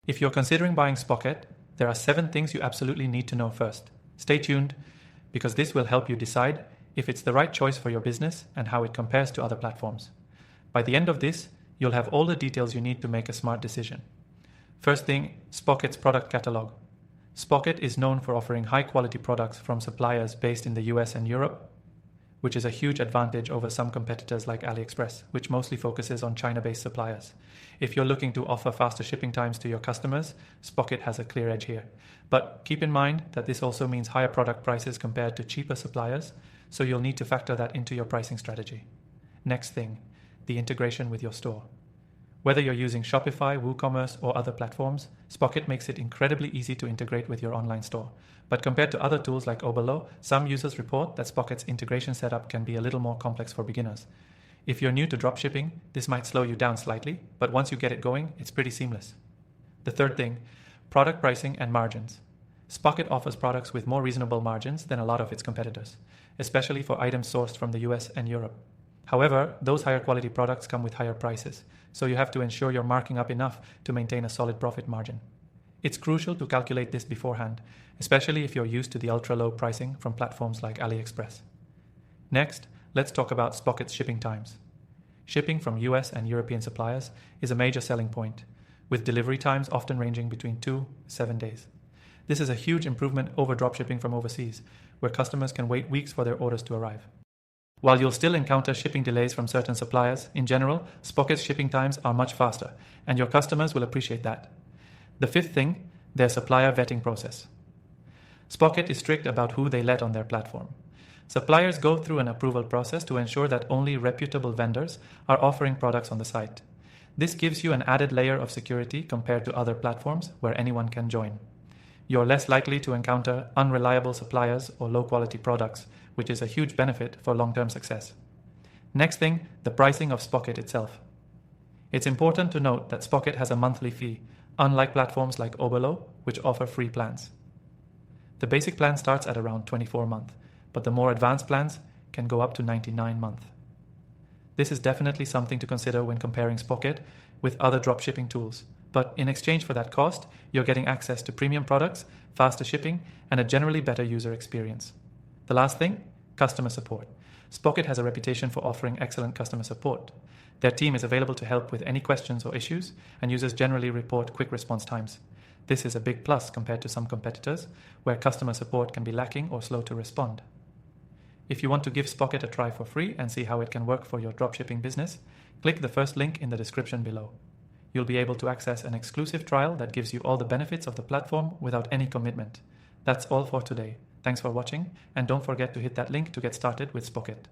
If you're considering buying Spocket, there are 7 things you absolutely need to know first. Stay tuned, because this will help you decide if it's the right choice for your business and how it compares to other platforms. By the end of this, you'll have all the details you need to make a smart decision. First thing, Spocket's product catalog. Spocket is known for offering high-quality products from suppliers based in the US and Europe, which is a huge advantage over some competitors like AliExpress, which mostly focuses on China-based suppliers. If you're looking to offer faster shipping times to your customers, Spocket has a clear edge here. But keep in mind that this also means higher product prices compared to cheaper suppliers, so you'll need to factor that into your pricing strategy. Next thing, the integration with your store. Whether you're using Shopify, WooCommerce, or other platforms, Spocket makes it incredibly easy to integrate with your online store. But compared to other tools like Oberlo, some users report that Spocket's integration setup can be a little more complex for beginners. If you're new to dropshipping, this might slow you down slightly, but once you get it going, it's pretty seamless. The third thing, product pricing and margins. Spocket offers products with more reasonable margins than a lot of its competitors, especially for items sourced from the US and Europe. However, those higher quality products come with higher prices, so you have to ensure you're marking up enough to maintain a solid profit margin. It's crucial to calculate this beforehand, especially if you're used to the ultra-low pricing from platforms like AliExpress. Next, let's talk about Spocket's shipping times. Shipping from US and European suppliers is a major selling point, with delivery times often ranging between 2 to 7 days. This is a huge improvement over dropshipping from overseas, where customers can wait weeks for their orders to arrive. While you'll still encounter shipping delays from certain suppliers, in general, Spocket's shipping times are much faster, and your customers will appreciate that. The fifth thing, their supplier vetting process. Spocket is strict about who they let on their platform. Suppliers go through an approval process to ensure that only reputable vendors are offering products on the site. This gives you an added layer of security compared to other platforms where anyone can join. You're less likely to encounter unreliable suppliers or low-quality products, which is a huge benefit for long-term success. Next thing, the pricing of Spocket itself. It's important to note that Spocket has a monthly fee, unlike platforms like Oberlo, which offer free plans. The basic plan starts at around 24 a month, but the more advanced plans can go up to 99 a month. This is definitely something to consider when comparing Spocket with other dropshipping tools. But in exchange for that cost, you're getting access to premium products, faster shipping, and a generally better user experience. The last thing, customer support. Spocket has a reputation for offering excellent customer support. Their team is available to help with any questions or issues, and users generally report quick response times. This is a big plus compared to some competitors, where customer support can be lacking or slow to respond. If you want to give Spocket a try for free and see how it can work for your dropshipping business, click the first link in the description below. You'll be able to access an exclusive trial that gives you all the benefits of the platform without any commitment. That's all for today. Thanks for watching, and don't forget to hit that link to get started with Spocket.